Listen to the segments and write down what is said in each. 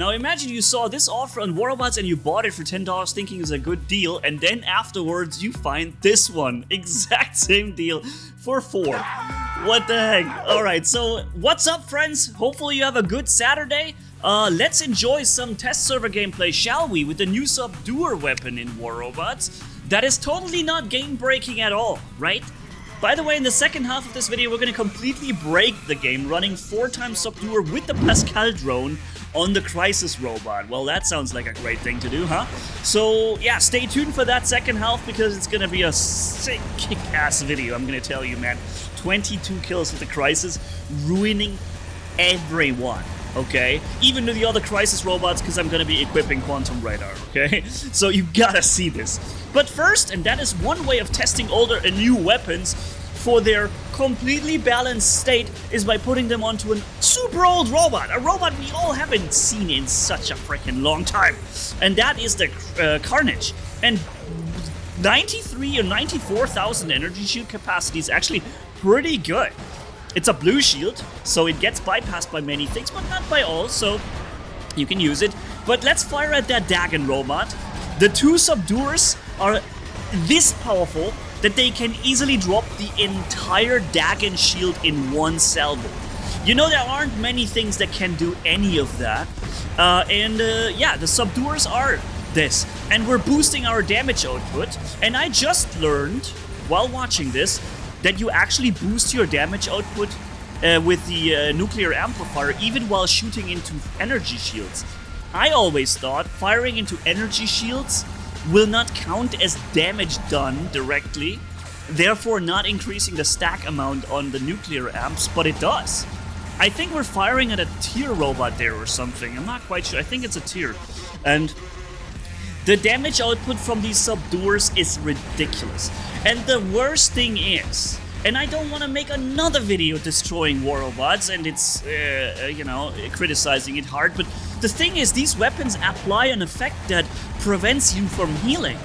Now imagine you saw this offer on Warrobots and you bought it for $10 thinking it's a good deal, and then afterwards you find this one, exact same deal, for $4. What the heck? Alright, so what's up friends? Hopefully you have a good Saturday. Let's enjoy some test server gameplay, shall we, with the new Subduer weapon in Warrobots. That is totally not game breaking at all, right? By the way, in the second half of this video, we're gonna completely break the game running 4 times Subduer with the Pascal drone on the Crisis robot. Well, that sounds like a great thing to do, huh? So, yeah, stay tuned for that second half because it's gonna be a sick kick-ass video, I'm gonna tell you, man. 22 kills with the Crisis, ruining everyone. Okay, even to the other Crisis robots, because I'm gonna be equipping Quantum Radar, okay? So you gotta see this. But first, and that is one way of testing older and new weapons for their completely balanced state, is by putting them onto a super old robot, a robot we all haven't seen in such a freaking long time. And that is the Carnage. And 93 or 94,000 energy shield capacity is actually pretty good. It's a blue shield, so it gets bypassed by many things, but not by all, so you can use it. But let's fire at that Dagon robot. The 2 Subduers are this powerful that they can easily drop the entire Dagon shield in one salvo. You know, there aren't many things that can do any of that. Yeah, the Subduers are this. And we're boosting our damage output. And I just learned, while watching this, that you actually boost your damage output with the nuclear amplifier even while shooting into energy shields. I always thought firing into energy shields will not count as damage done directly, therefore not increasing the stack amount on the nuclear amps, but it does. I think we're firing at a tier robot there or something, I'm not quite sure, I think it's a tier. And the damage output from these Subduers is ridiculous. And the worst thing is, and I don't want to make another video destroying Warrobots and it's, you know, criticizing it hard, but the thing is, these weapons apply an effect that prevents you from healing.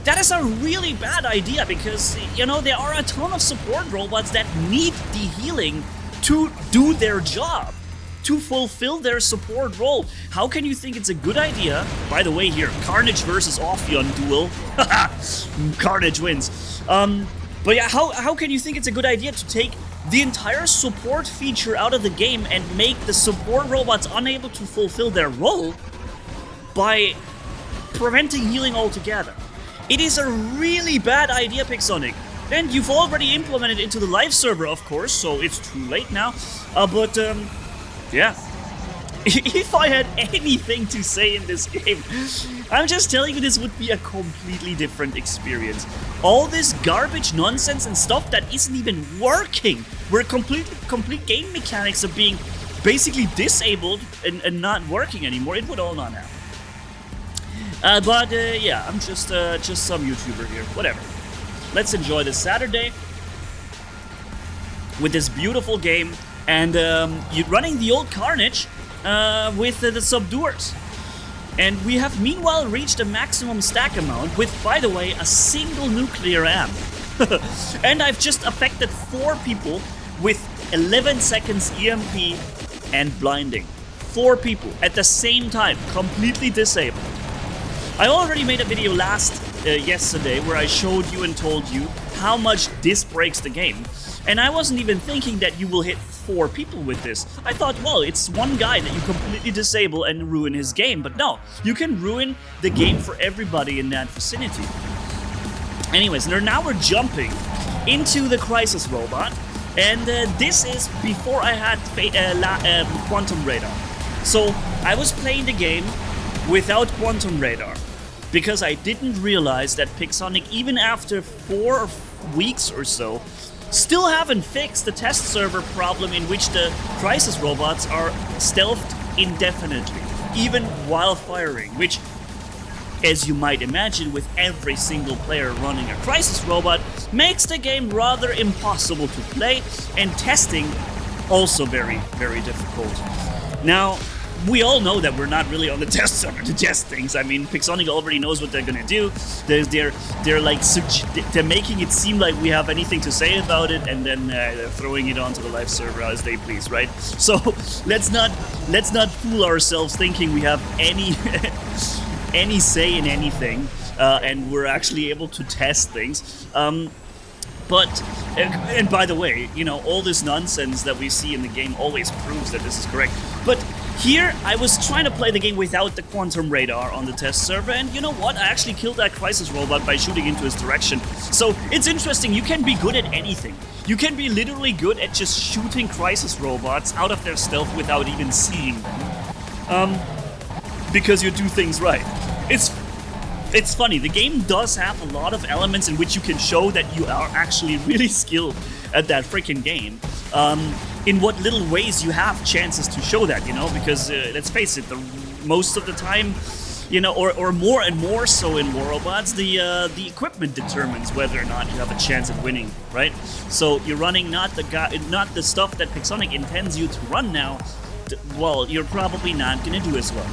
That is a really bad idea because, you know, there are a ton of support robots that need the healing to do their job, to fulfill their support role. How can you think it's a good idea? By the way, here, Carnage versus Ophion duel. Carnage wins. But yeah, how can you think it's a good idea to take the entire support feature out of the game and make the support robots unable to fulfill their role by preventing healing altogether? It is a really bad idea, Pixonic. And you've already implemented it into the live server, of course, so it's too late now. Yeah. If I had anything to say in this game, I'm just telling you this would be a completely different experience. All this garbage nonsense and stuff that isn't even working, where complete game mechanics are being basically disabled and not working anymore, it would all not happen. Yeah, I'm just some YouTuber here, whatever. Let's enjoy this Saturday with this beautiful game. And you're running the old Carnage with the Subduers. And we have meanwhile reached a maximum stack amount with, by the way, a single nuclear amp. And I've just affected 4 people with 11 seconds EMP and blinding. 4 people at the same time, completely disabled. I already made a video yesterday where I showed you and told you how much this breaks the game. And I wasn't even thinking that you will hit 4 people with this. I thought, well, it's one guy that you completely disable and ruin his game. But no, you can ruin the game for everybody in that vicinity. Anyways, now we're jumping into the Crisis robot. And this is before I had Quantum Radar. So I was playing the game without Quantum Radar, because I didn't realize that Pixonic, even after 4 weeks or so, still haven't fixed the test server problem in which the Crisis robots are stealthed indefinitely, even while firing, which, as you might imagine, with every single player running a Crisis robot, makes the game rather impossible to play, and testing also very, very difficult. Now, we all know that we're not really on the test server to test things. I mean, Pixonic already knows what they're gonna do. They're like they're making it seem like we have anything to say about it, and then they're throwing it onto the live server as they please, right? So let's not fool ourselves thinking we have any any say in anything, and we're actually able to test things. But, and by the way, you know, all this nonsense that we see in the game always proves that this is correct. But here, I was trying to play the game without the quantum radar on the test server, and you know what? I actually killed that crisis robot by shooting into his direction. So it's interesting, you can be good at anything. You can be literally good at just shooting crisis robots out of their stealth without even seeing them. Because you do things right. It's funny, the game does have a lot of elements in which you can show that you are actually really skilled at that freaking game. In what little ways you have chances to show that, you know, because let's face it, most of the time, you know, or more and more so in War Robots, the equipment determines whether or not you have a chance at winning, right? So you're running not the stuff that Pixonic intends you to run now. Well, you're probably not gonna do as well.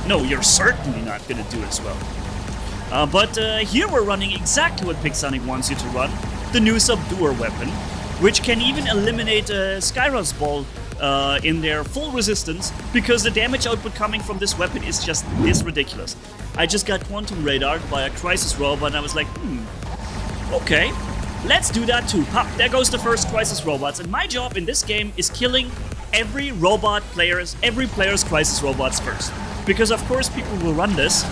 No, you're certainly not going to do as well. But here we're running exactly what Pixonic wants you to run, the new Subduer weapon, which can even eliminate Skyros Ball in their full resistance, because the damage output coming from this weapon is just this ridiculous. I just got quantum radared by a crisis robot, and I was like, okay, let's do that too. Pop, there goes the first crisis robots, and my job in this game is killing every player's crisis robots first. Because of course people will run this.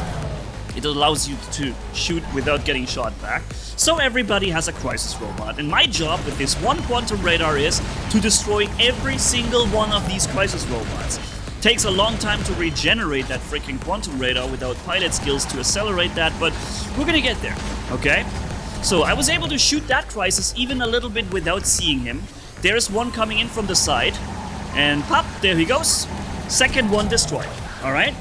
It allows you to shoot without getting shot back. So everybody has a crisis robot. And my job with this one quantum radar is to destroy every single one of these crisis robots. Takes a long time to regenerate that freaking quantum radar without pilot skills to accelerate that, but we're gonna get there, okay? So I was able to shoot that crisis even a little bit without seeing him. There's one coming in from the side, and pop, there he goes. Second one destroyed. All right.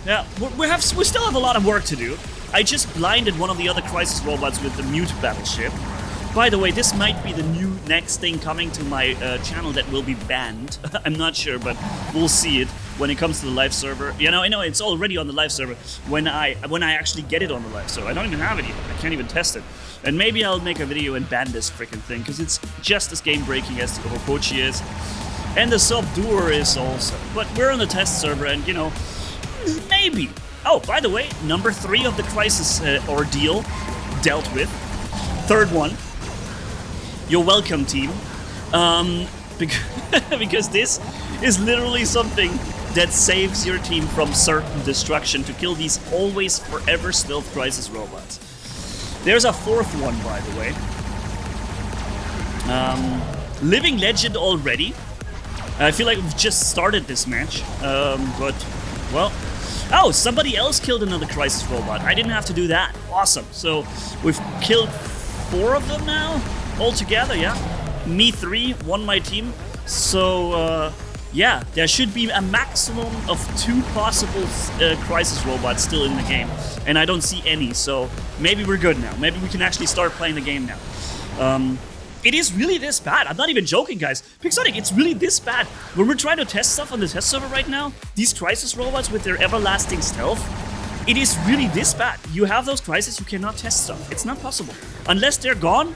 Yeah, we still have a lot of work to do. I just blinded one of the other crisis robots with the mute battleship. By the way, this might be the new next thing coming to my channel that will be banned. I'm not sure, but we'll see it when it comes to the live server. You know, I know it's already on the live server when I actually get it on the live server. I don't even have it yet. I can't even test it. And maybe I'll make a video and ban this freaking thing, because it's just as game breaking as the Hokochi is. And the Subduer is also. But we're on the test server, and you know, maybe. Oh, by the way, number 3 of the crisis ordeal dealt with. Third one. You're welcome, team. Because this is literally something that saves your team from certain destruction, to kill these always forever stealth crisis robots. There's a 4th one, by the way. Living legend already. I feel like we've just started this match, but, well... Oh, somebody else killed another crisis robot. I didn't have to do that. Awesome. So, we've killed 4 of them now, altogether, yeah? Me 3, 1 my team. So, yeah, there should be a maximum of 2 possible crisis robots still in the game. And I don't see any, so maybe we're good now. Maybe we can actually start playing the game now. It is really this bad. I'm not even joking, guys. Pixonic, it's really this bad. When we're trying to test stuff on the test server right now, these crisis robots with their everlasting stealth, it is really this bad. You have those crises, you cannot test stuff. It's not possible. Unless they're gone,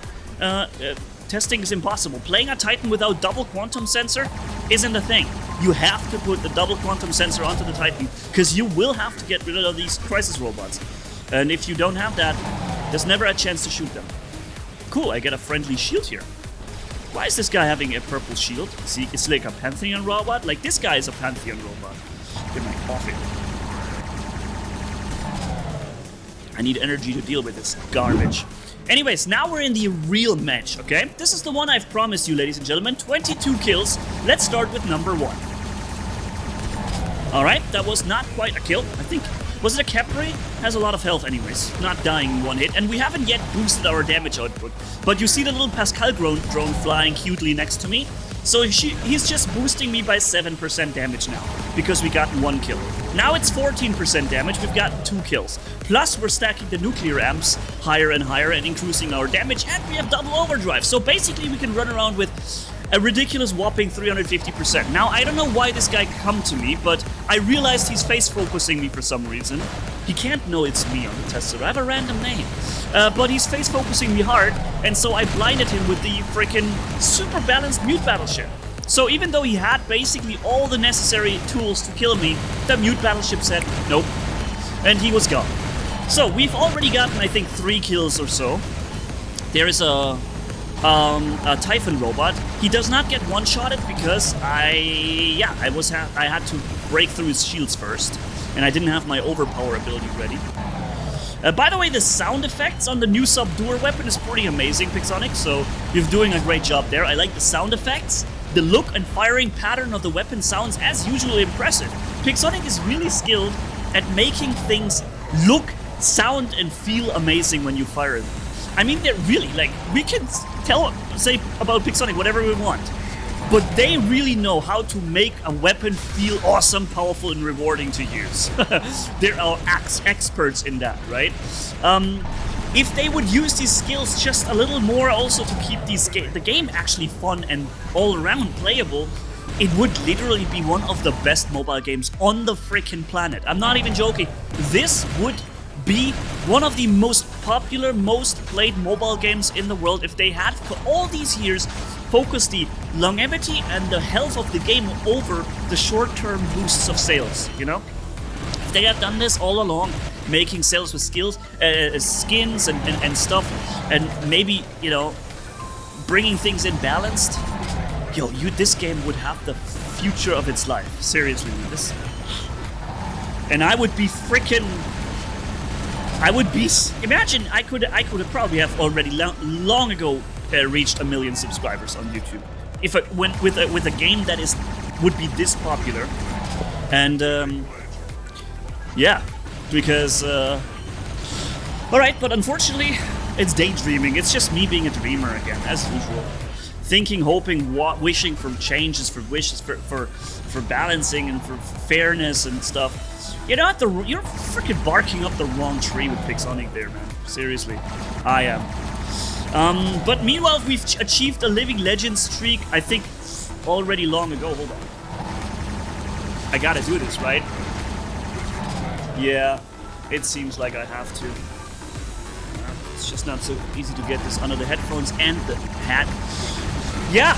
testing is impossible. Playing a Titan without double quantum sensor isn't a thing. You have to put the double quantum sensor onto the Titan, because you will have to get rid of these crisis robots. And if you don't have that, there's never a chance to shoot them. Cool, I get a friendly shield here. Why is this guy having a purple shield? See, it's like a Pantheon robot? Like, this guy is a Pantheon robot. Get my coffee. I need energy to deal with this garbage. Anyways, now we're in the real match, okay? This is the one I've promised you, ladies and gentlemen. 22 kills. Let's start with number 1. Alright, that was not quite a kill, I think. Was it a Capri? Has a lot of health anyways, not dying in one hit, and we haven't yet boosted our damage output. But you see the little Pascal drone flying cutely next to me? So he's just boosting me by 7% damage now, because we got 1 kill. Now it's 14% damage, we've gotten 2 kills. Plus we're stacking the nuclear amps higher and higher and increasing our damage, and we have double overdrive. So basically we can run around with A ridiculous whopping 350%. Now, I don't know why this guy come to me, but I realized he's face focusing me for some reason. He can't know it's me on the test server. I have a random name. But he's face focusing me hard, and so I blinded him with the freaking super balanced mute battleship. So even though he had basically all the necessary tools to kill me, the mute battleship said nope. And he was gone. So we've already gotten, I think, 3 kills or so. There is a Typhon robot. He does not get one-shotted because I had to break through his shields first, and I didn't have my overpower ability ready. By the way, the sound effects on the new Subduer weapon is pretty amazing, Pixonic, so you're doing a great job there. I like the sound effects. The look and firing pattern of the weapon sounds, as usual, impressive. Pixonic is really skilled at making things look, sound, and feel amazing when you fire them. I mean, they're really, like, we can say about Pixonic whatever we want, but they really know how to make a weapon feel awesome, powerful, and rewarding to use. They're our experts in that, right? If they would use these skills just a little more also to keep the game actually fun and all-around playable, it would literally be one of the best mobile games on the freaking planet. I'm not even joking. This would be one of the most popular, most played mobile games in the world if they had, for all these years, focused the longevity and the health of the game over the short-term boosts of sales, you know? If they had done this all along, making sales with skins and stuff, and maybe, you know, bringing things in balanced, this game would have the future of its life. Seriously, this. And I would be freaking. Imagine I could have probably have already long ago reached 1 million subscribers on YouTube if I went with a game that would be this popular. And yeah, because all right, but unfortunately, it's daydreaming. It's just me being a dreamer again, as usual. Thinking, hoping, wishing for changes, for wishes, for balancing and for fairness and stuff. You know, you're freaking barking up the wrong tree with Pixonic there, man. Seriously, I am. But meanwhile, we've achieved a living legend streak, I think, already long ago. Hold on. I gotta do this, right? Yeah, it seems like I have to. It's just not so easy to get this under the headphones and the hat. Yeah,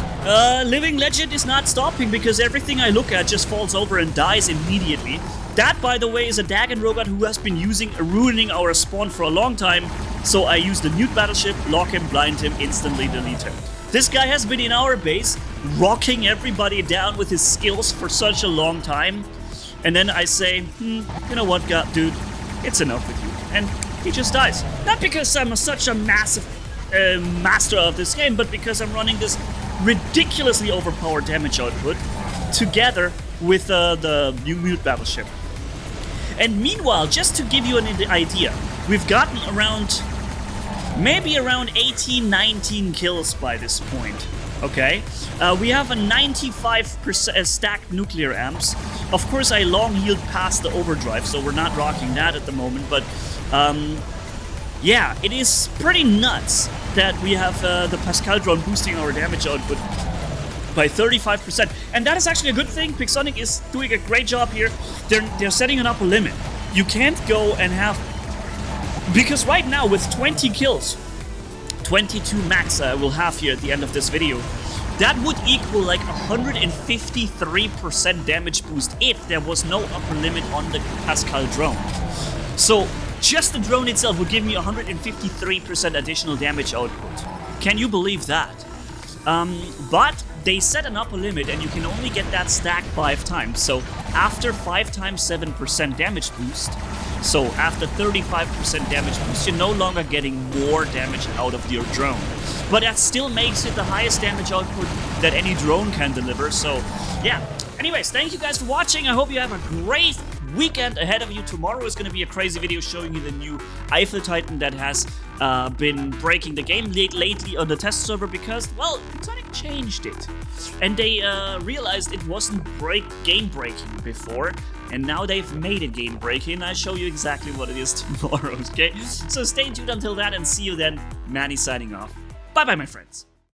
living legend is not stopping because everything I look at just falls over and dies immediately. That, by the way, is a Dagon robot who has been ruining our spawn for a long time, so I use the mute battleship, lock him, blind him, instantly delete him. This guy has been in our base, rocking everybody down with his skills for such a long time, and then I say, you know what, dude, it's enough with you, and he just dies. Not because I'm such a massive master of this game, but because I'm running this ridiculously overpowered damage output together with the new mute battleship. And meanwhile, just to give you an idea, we've gotten maybe around 18, 19 kills by this point, okay? We have a 95% stacked nuclear amps. Of course, I long healed past the overdrive, so we're not rocking that at the moment, but yeah, it is pretty nuts that we have the Pascal drone boosting our damage output by 35%. And that is actually a good thing. Pixonic is doing a great job here. They're setting an upper limit. You can't go and have... Because right now, with 20 kills, 22 max we'll have here at the end of this video, that would equal like 153% damage boost if there was no upper limit on the Pascal drone. So just the drone itself would give me 153% additional damage output. Can you believe that? But they set an upper limit and you can only get that stack 5 times. So after 5 times 7% damage boost, so after 35% damage boost, you're no longer getting more damage out of your drone. But that still makes it the highest damage output that any drone can deliver. So yeah. Anyways, thank you guys for watching. I hope you have a great weekend ahead of you. Tomorrow is going to be a crazy video showing you the new Eiffel Titan that has been breaking the game lately on the test server because, well, Sonic changed it. And they realized it wasn't game-breaking before, and now they've made it game-breaking. I'll show you exactly what it is tomorrow, okay? So stay tuned until that and see you then. Manni signing off. Bye-bye, my friends.